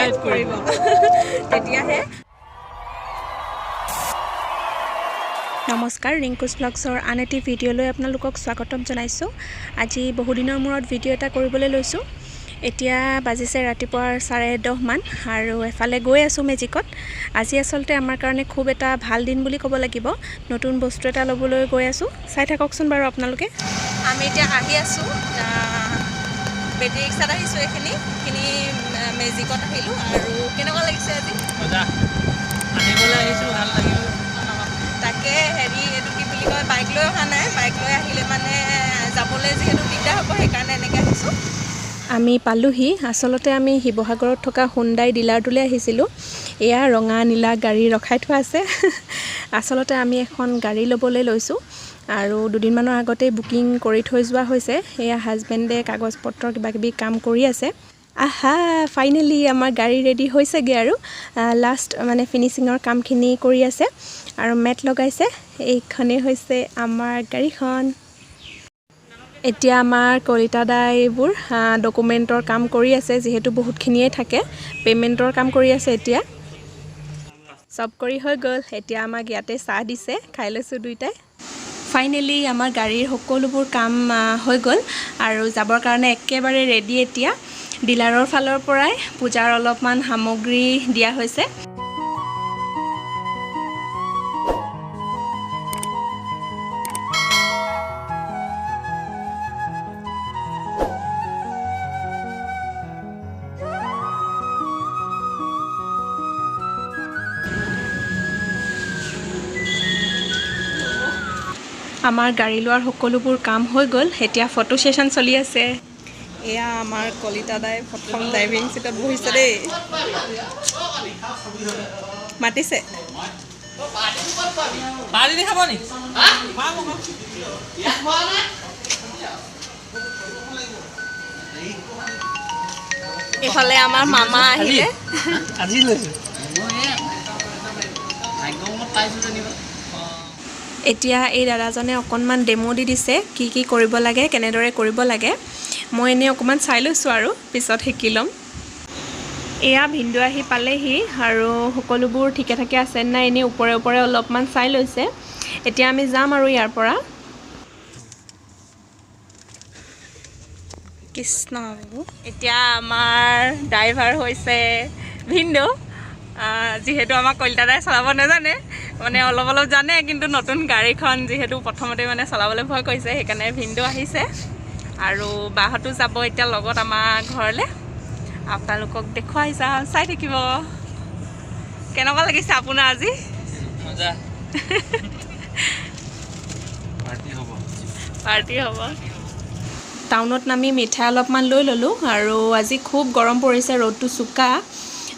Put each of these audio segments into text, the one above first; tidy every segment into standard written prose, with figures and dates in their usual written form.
Subscribe কৰিব তেতিয়াহে নমস্কাৰ ৰিংকুছ ব্লগছৰ আন এটি ভিডিঅ'লৈ আপোনালোকক স্বাগতম জনাইছোঁ আজি বহুদিনৰ মূৰত ভিডিঅ' এটা কৰিবলৈ লৈছোঁ এতিয়া বাজিছে ৰাতিপুৱাৰ 10:30 মান আৰু এফালে গৈ আছোঁ মেজিকত আজি আচলতে আমাৰ কাৰণে খুব এটা ভাল দিন বুলি ক'ব লাগিব নতুন বস্তু এটা ল'বলৈ গৈ আছোঁ চাই থাককচোন বাৰু আপোনালোকে আমি এতিয়া আহি আছোঁ বেটেৰী ৰিক্সাত আহিছোঁ এইখিনি মেজিকত আহিলোঁ আৰু কেনেকুৱা লাগিছে আজি মজা আনিবলৈ আহিছোঁ ভাল লাগিল তাকে হেৰি এইটো কি বুলি কয় বাইক লৈ অহা নাই বাইক লৈ আহিলে মানে যাবলৈ যিহেতু দিগদাৰ হ'ব সেইকাৰণে এনেকৈ আহিছোঁ আমি পালোহি আচলতে আমি শিৱসাগৰত থকা হুণ্ডাই ডিলাৰটোলৈ আহিছিলোঁ এয়া ৰঙা নীলা গাড়ী ৰখাই থোৱা আছে আচলতে আমি এখন গাড়ী ল'বলৈ লৈছোঁ আৰু দুদিনমানৰ আগতেই বুকিং কৰি থৈ যোৱা হৈছে এয়া হাজবেণ্ডে কাগজ পত্ৰ কিবাকিবি কাম কৰি আছে আহা ফাইনেলি আমাৰ গাড়ী ৰেডি হৈছেগৈ আৰু লাষ্ট মানে ফিনিচিঙৰ কামখিনি কৰি আছে আৰু মেট লগাইছে এইখনেই হৈছে আমাৰ গাড়ীখন এতিয়া আমাৰ কলিতা দাই এইবোৰ ডকুমেণ্টৰ কাম কৰি আছে যিহেতু বহুতখিনিয়ে থাকে পে'মেণ্টৰ কাম কৰি আছে এতিয়া চব কৰি হৈ গ'ল এতিয়া আমাক ইয়াতে চাহ দিছে খাই লৈছোঁ দুইটাই ফাইনেলি আমাৰ গাড়ীৰ সকলোবোৰ কাম হৈ গ'ল আৰু যাবৰ কাৰণে একেবাৰে ৰেডি এতিয়া ডিলাৰৰ ফালৰ পৰাই পূজাৰ অলপমান সামগ্ৰী দিয়া হৈছে আমাৰ গাড়ী লোৱাৰ সকলোবোৰ কাম হৈ গ'ল এতিয়া ফটো ছেশ্যন চলি আছে এয়া আমাৰ কলিতা দাই প্ৰথম ড্ৰাইভিং চিটত বহিছে দেই মাতিছে এইফালে আমাৰ মামা আহিলে এতিয়া এই দাদাজনে অকণমান ডেমো দি দিছে কি কি কৰিব লাগে কেনেদৰে কৰিব লাগে মই এনেই অকণমান চাই লৈছোঁ আৰু পিছত শিকি ল'ম এয়া ভিনদেউ আহি পালেহি আৰু সকলোবোৰ ঠিকে ঠাকে আছে নাই এনেই ওপৰে ওপৰে অলপমান চাই লৈছে এতিয়া আমি যাম আৰু ইয়াৰ পৰা কৃষ্ণ এতিয়া আমাৰ ড্ৰাইভাৰ হৈছে ভিনদেউ যিহেতু আমাক কলিতা দাই চলাব নাজানে মানে অলপ অলপ জানে কিন্তু নতুন গাড়ীখন যিহেতু প্ৰথমতে মানে চলাবলৈ ভয় কৰিছে সেইকাৰণে ভিনদেউ আহিছে আৰু বাহঁতো যাব এতিয়া লগত আমাৰ ঘৰলৈ আপোনালোকক দেখুৱাই যাওঁ চাই থাকিব কেনেকুৱা লাগিছে আপোনাৰ আজি মজা পাৰ্টি হ'ব টাউনত নামি মিঠাই অলপমান লৈ ল'লোঁ আৰু আজি খুব গৰম পৰিছে ৰ'দটো চোকা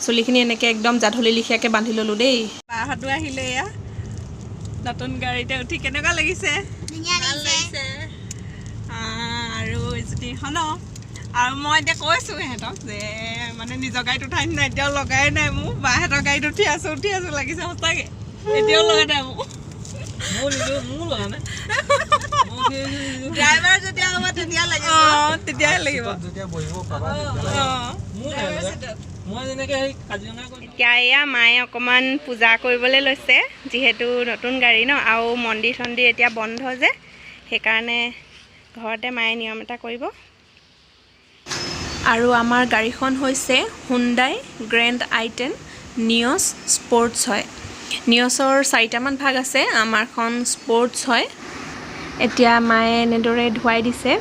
চুলিখিনি এনেকৈ একদম জাধলি লিখিয়াকৈ বান্ধি ল'লোঁ দেই বাহঁতো আহিলে এয়া নতুন গাড়ীতে উঠি কেনেকুৱা লাগিছে ভাল লাগিছে আৰু স্কুটিখন আৰু মই এতিয়া কৈছোঁ সিহঁতক যে মানে নিজৰ গাড়ীত উঠাই নাই এতিয়াও লগাই নাই মোৰ বাহঁতৰ গাড়ীত উঠি আছোঁ লাগিছে সঁচাকৈ এতিয়াও লগা নাই মোক ড্ৰাইভাৰ যেতিয়া হ'ব তেতিয়া লাগিব তেতিয়াহে লাগিব এতিয়া এয়া মায়ে অকণমান পূজা কৰিবলৈ লৈছে যিহেতু নতুন গাড়ী ন আৰু মন্দিৰ চন্দিৰ এতিয়া বন্ধ যে সেইকাৰণে ঘৰতে মায়ে নিয়ম এটা কৰিব আৰু আমাৰ গাড়ীখন হৈছে হুণ্ডাই গ্ৰেণ্ড i10 নিয়ছ স্পৰ্টছ হয় নিয়ছৰ 4টামান ভাগ আছে আমাৰখন স্পৰ্টছ হয় এতিয়া মায়ে এনেদৰে ধুৱাই দিছে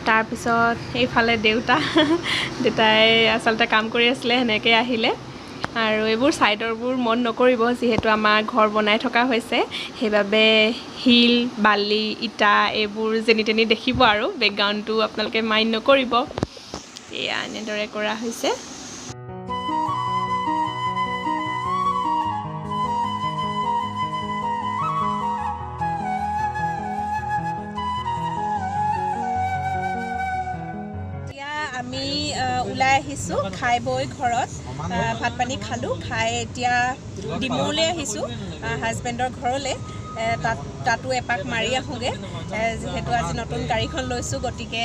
তাৰপিছত এইফালে দেউতাই আচলতে কাম কৰি আছিলে সেনেকৈ আহিলে আৰু এইবোৰ ছাইডৰবোৰ মন নকৰিব যিহেতু আমাৰ ঘৰ বনাই থকা হৈছে সেইবাবে শিল বালি ইটা এইবোৰ যেনি তেনি দেখিব আৰু বেকগ্ৰাউণ্ডটো আপোনালোকে মাইণ্ড নকৰিব এয়া এনেদৰে কৰা হৈছে আমি ওলাই আহিছোঁ খাই বৈ ঘৰত ভাত পানী খালোঁ খাই এতিয়া ডিমৌলৈ আহিছোঁ হাজবেণ্ডৰ ঘৰলৈ তাতো এপাক মাৰি আহোঁগৈ যিহেতু আজি নতুন গাড়ীখন লৈছোঁ গতিকে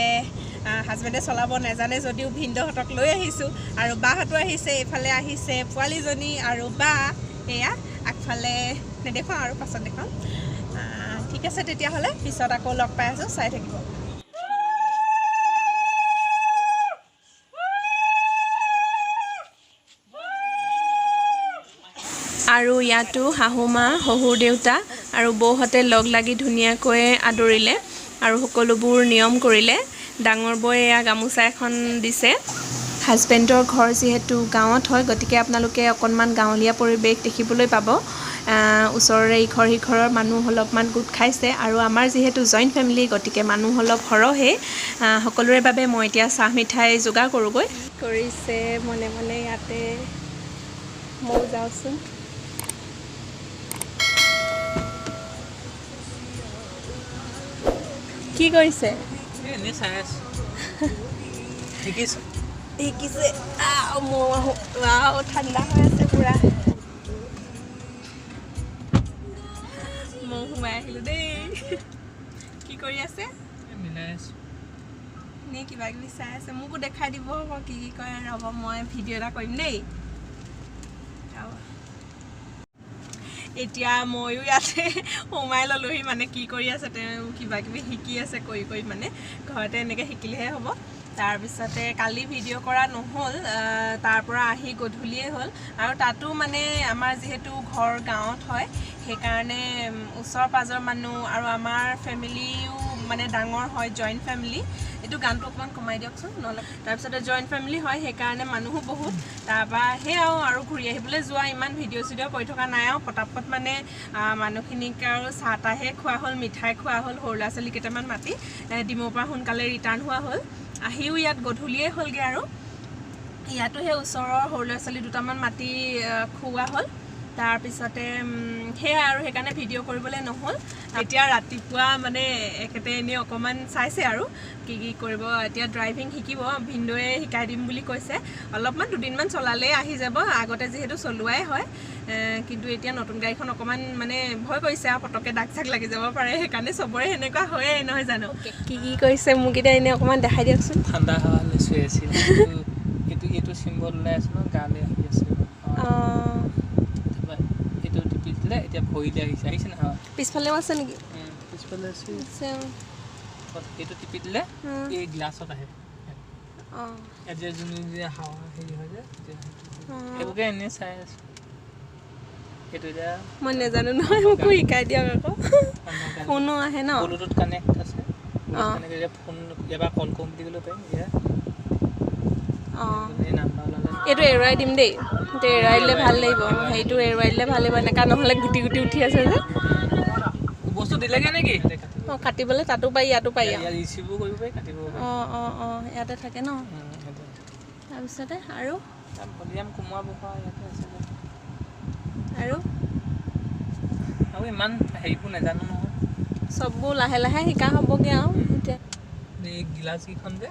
হাজবেণ্ডে চলাব নাজানে যদিও ভিনদেউহঁতক লৈ আহিছোঁ আৰু বাহঁতো আহিছে এইফালে আহিছে পোৱালীজনী আৰু বা এয়া আগফালে নেদেখুৱাওঁ আৰু পাছত দেখুৱাম ঠিক আছে তেতিয়াহ'লে পিছত আকৌ লগ পাই আছোঁ চাই থাকিব আৰু ইয়াতো শাহুমা শহুৰ দেউতা আৰু বৌহঁতে লগ লাগি ধুনীয়াকৈ আদৰিলে আৰু সকলোবোৰ নিয়ম কৰিলে ডাঙৰ বৌয়ে এয়া গামোচা এখন দিছে হাজবেণ্ডৰ ঘৰ যিহেতু গাঁৱত হয় গতিকে আপোনালোকে অকণমান গাঁৱলীয়া পৰিৱেশ দেখিবলৈ পাব ওচৰৰে ইঘৰ সিঘৰৰ মানুহ অলপমান গোট খাইছে আৰু আমাৰ যিহেতু জইণ্ট ফেমিলি গতিকে মানুহ অলপ সৰহেই সকলোৰে বাবে মই এতিয়া চাহ মিঠাই যোগাৰ কৰোঁগৈ কৰিছে মনে মনে ইয়াতে ময়ো যাওঁচোন কি কৰিছে এনেই চাই আছোঁ শিকিছোঁ শিকিছে ঠাণ্ডা হৈ আছে পুৰা মই সোমাই আহিলোঁ দেই কি কৰি আছে মিলাই আছোঁ নে কিবা কিবি চাই আছে মোকো দেখাই দিব হ'ব কি কৰে ৰ'ব মই ভিডিঅ' এটা কৰিম দেই এতিয়া ময়ো ইয়াতে সোমাই ল'লোহি মানে কি কৰি আছে তেওঁ কিবা কিবি শিকি আছে কৰি মানে ঘৰতে এনেকৈ শিকিলেহে হ'ব তাৰপিছতে কালি ভিডিঅ' কৰা নহ'ল তাৰ পৰা আহি গধূলিয়ে হ'ল আৰু তাতো মানে আমাৰ যিহেতু ঘৰ গাঁৱত হয় সেইকাৰণে ওচৰ পাজৰ মানুহ আৰু আমাৰ ফেমিলিও মানে ডাঙৰ হয় জইণ্ট ফেমিলি এইটো গানটো অকণমান কমাই দিয়কচোন নহ'লে তাৰপিছতে জইণ্ট ফেমিলি হয় সেইকাৰণে মানুহো বহুত তাৰপৰা সেয়াও আৰু ঘূৰি আহিবলৈ যোৱা ইমান ভিডিঅ' চিডিঅ' কৰি থকা নাই আৰু পটাপট মানে মানুহখিনিক আৰু চাহ তাহে খোৱা হ'ল মিঠাই খোৱা হ'ল সৰু ল'ৰা ছোৱালী কেইটামান মাতি ডিমৰ পৰা সোনকালে ৰিটাৰ্ণ হোৱা হ'ল আহিও ইয়াত গধূলিয়ে হ'লগৈ আৰু ইয়াতো সেই ওচৰৰ সৰু ল'ৰা ছোৱালী দুটামান মাতি খুওৱা হ'ল তাৰপিছতে সেয়াই আৰু সেইকাৰণে ভিডিঅ' কৰিবলৈ নহ'ল এতিয়া ৰাতিপুৱা মানে এখেতে এনেই অকণমান চাইছে আৰু কি কৰিব এতিয়া ড্ৰাইভিং শিকিব ভিনদেউৱে শিকাই দিম বুলি কৈছে অলপমান দুদিনমান চলালেই আহি যাব আগতে যিহেতু চলোৱাই হয় কিন্তু এতিয়া নতুন গাড়ীখন অকণমান মানে ভয় কৰিছে আৰু পটককৈ দাগ চাগ লাগি যাব পাৰে সেইকাৰণে চবৰে সেনেকুৱা হয়ে নহয় জানো কি কৰিছে মোক এতিয়া এনেই অকণমান দেখাই দিয়কচোন ঠাণ্ডা হাৱা লৈ চুই আছিল এইটো চিম্বল ওলাই আছে ন গালৈ আহি আছে এইটো টিপি দিলে এতিয়া ভৰিলে আহিছে না পিছফালেও আছে নেকি পিছফালে আছে এইটো টিপি দিলে এই গ্লাছত আহে এতিয়া যোন হাৱা হেৰি হয় যে এইবোৰকে এনেই চাই আছোঁ সেইটো এতিয়া মই নাজানো নহয় মোকো শিকাই দিয়ক আকৌ ফোনো আহে ন ব্লুটুথ কানেক্ট আছে এতিয়া ফোন এবাৰ কল কৰিম বুলি ক'লেও পাৰিম এতিয়া এইটো এৰুৱাই দিম দেই এইটো এৰুৱাই দিলে ভাল লাগিব সেইটো এৰুৱাই দিলে ভাল লাগিব এনেকুৱা নহ'লে গুটি গুটি উঠি আছে যে বস্তু দিলেগৈ নেকি অঁ কাটিবলৈ তাতো পাৰি ইয়াতো পাৰি ৰিচিভো কৰিব পাৰি কাটিব অঁ ইয়াতে থাকে ন তাৰপিছতে আৰু কোমোৰা বহা ইয়াতে আছে আৰু ইমান হেৰিবোৰ নাজানো নহয় চববোৰ লাহে লাহে শিকা হ'বগৈ আৰু এতিয়া এই গিলাচকেইখন যে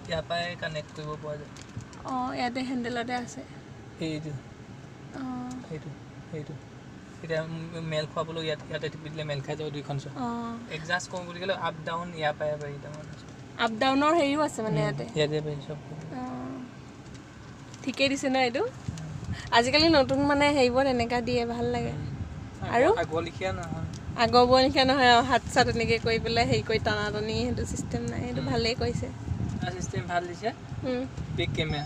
ইয়াৰ পৰাই কানেক্ট কৰিব পৰা যায় ইয়াতে হেণ্ডেলতে আছে সেইটো এতিয়া মেল খুৱাবলৈ ইয়াতে টিপি দিলে মেল খাই যাব দুইখন চোৱা এডজাষ্ট কৰোঁ বুলি ক'লে আপ ডাউন ইয়াৰ পৰাই পাৰি তাৰমানে আপ ডাউনৰ হেৰিও আছে মানে ইয়াতে পাৰি চব ঠিকেই দিছে ন এইটো আজিকালি নতুন মানে হেৰিবোৰ এনেকুৱা দিয়ে ভাল লাগে আৰু আগৰ বৰ লিখীয়া নহয় আৰু হাত চাত এনেকৈ কৰি পেলাই হেৰি কৰি টানা টানি সেইটো চিষ্টেম নাই সেইটো ভালেই কৰিছে চিষ্টেম ভাল দিছে বিগ কেমেৰা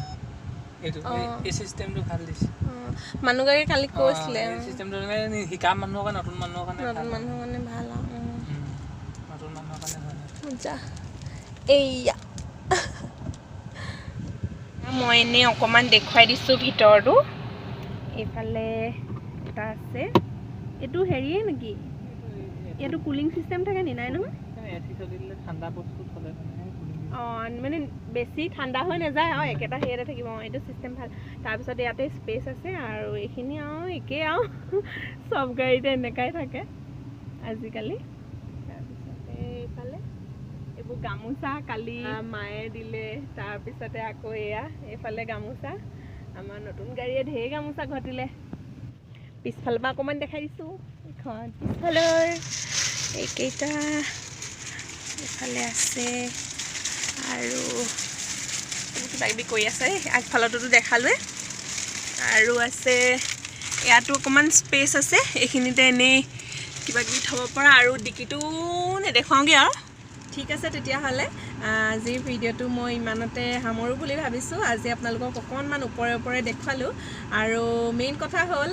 এইটো এই চিষ্টেমটো ভাল দিছে মানুহগৰাকী কালি কৈছিলে চিষ্টেমটো শিকা মানুহৰ কাৰণে নতুন মানুহৰ কাৰণে ভাল আৰু নতুন মানুহৰ কাৰণে যা এইয়া মই এনেই অকণমান দেখুৱাই দিছোঁ ভিতৰটো এইফালে এটা আছে এইটো হেৰিয়ে নেকি এইটো কুলিং চিষ্টেম থাকে নি নাই নহয় ঠাণ্ডা বস্তু থ'লে মানে বেছি ঠাণ্ডা হৈ নাযায় আৰু একেটা হেৰিয়াতে থাকিব এইটো চিষ্টেম ভাল তাৰপিছত ইয়াতে স্পেচ আছে আৰু এইখিনি আৰু একেই আৰু চব গাড়ীতে এনেকুৱাই থাকে আজিকালি তাৰপিছতে এইফালে এইবোৰ গামোচা কালি মায়ে দিলে তাৰপিছতে আকৌ এয়া এইফালে গামোচা আমাৰ নতুন গাড়ীয়ে ঢেৰ গামোচা ঘটিলে পিছফালৰ পৰা অকণমান দেখাই দিছোঁ এইখন পিছফালৰ এইকেইটা এইফালে আছে আৰু কিবা কিবি কৰি আছে আগফালতো দেখালোৱে আৰু আছে ইয়াতো অকণমান স্পেচ আছে এইখিনিতে এনেই কিবা কিবি থ'ব পৰা আৰু ডিকিটো নেদেখাওঁগৈ আৰু ঠিক আছে তেতিয়াহ'লে আজিৰ ভিডিঅ'টো মই ইমানতে সামৰোঁ বুলি ভাবিছোঁ আজি আপোনালোকক অকণমান ওপৰে দেখুৱালোঁ আৰু মেইন কথা হ'ল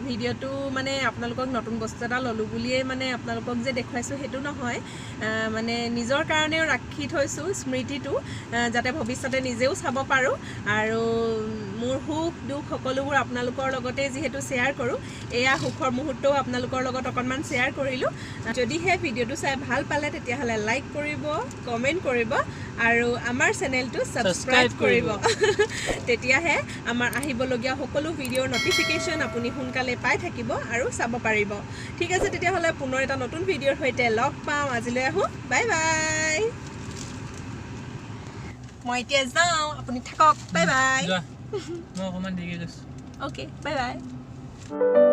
ভিডিঅ'টো মানে আপোনালোকক নতুন বস্তু এটা ল'লোঁ বুলিয়েই মানে আপোনালোকক যে দেখুৱাইছোঁ সেইটো নহয় মানে নিজৰ কাৰণেও ৰাখি থৈছোঁ স্মৃতিটো যাতে ভৱিষ্যতে নিজেও চাব পাৰোঁ আৰু মোৰ সুখ দুখ সকলোবোৰ আপোনালোকৰ লগতে যিহেতু শ্বেয়াৰ কৰোঁ এয়া সুখৰ মুহূৰ্তও আপোনালোকৰ লগত অকণমান শ্বেয়াৰ কৰিলোঁ যদিহে ভিডিঅ'টো চাই ভাল পালে তেতিয়াহ'লে লাইক কৰিব কমেণ্ট কৰিব আৰু আমাৰ চেনেলটো ছাবস্ক্ৰাইব কৰিব তেতিয়াহে আমাৰ আহিবলগীয়া সকলো ভিডিঅ'ৰ নটিফিকেশ্যন আপুনি সোনকালে পাই থাকিব আৰু চাব পাৰিব ঠিক আছে তেতিয়াহ'লে পুনৰ এটা নতুন ভিডিঅ'ৰ সৈতে লগ পাম আজিলৈ আহোঁ বাই বাই মই এতিয়া যাওঁ আপুনি থাকক বাই বাই মই অকণমান দেৰিকৈ গৈছোঁ Okay, bye-bye.